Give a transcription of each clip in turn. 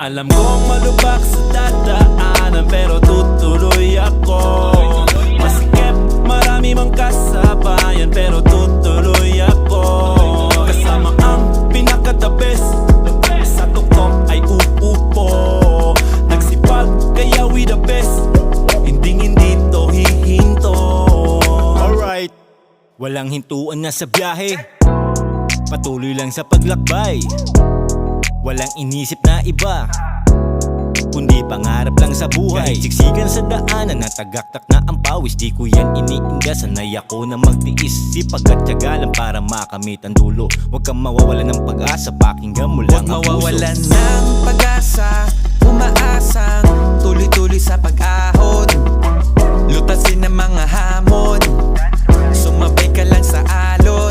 Alam kong malubak sa dadaanan, pero tutuloy ako. Masikip, marami mang kasabayan, pero tutuloy ako. Kasama ang pinaka-the best, sa tuktok ay uupo. Nagsipag, kaya we the best, hindi to hihinto. Alright, walang hintuan na sa biyahe, patuloy lang sa paglakbay. Walang inisip na iba, kundi pangarap lang sa buhay. Kahit siksikan sa daanan na tagaktak na ang pawis, di ko yan iniinda, sanay ako na magtiis. Sipag at tiyaga lang para makamit ang dulo. Huwag kang mawawalan ng pag-asa, pakinggan mo lang ang puso. Huwag mawawalan ng pag-asa, umaasang tuloy-tuloy sa pag-ahon. Lutasin ang mga hamon, sumabay ka lang sa alon.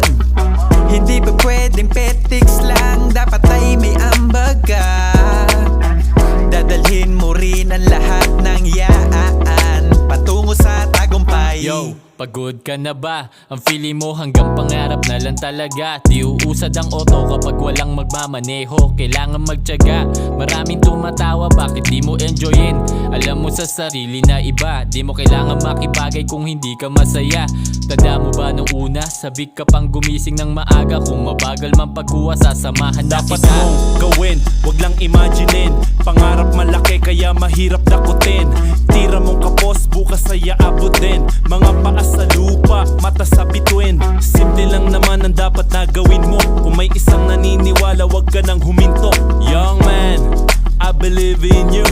Hindi ba pwedeng petiks lang, dapat ay may ambaga. Dadalhin mo rin ang lahat ng yaan patungo sa tagumpay. Yo, pagod ka na ba? Ang feeling mo hanggang pangarap na lang talaga. Di uusad ang auto kapag walang magmamaneho. Kailangan magtiyaga, maraming tumatawa, bakit di mo enjoyin? Alam mo sa sarili na iba, di mo kailangan makibagay kung hindi ka masaya. Tanda mo ba nung una, sabik ka pang gumising ng maaga. Kung mabagal man pagkuha, sasamahan na Dapat kita. mong gawin, wag lang imaginein. Pangarap malaki kaya mahirap dakutin. Tira mong kapos, bukas ay aabot din. Mga paa sa lupa, mata sa bituin. Simple lang naman ang dapat na gawin mo. Kung may isang naniniwala, wag ka nang huminto. Young man, I believe in you.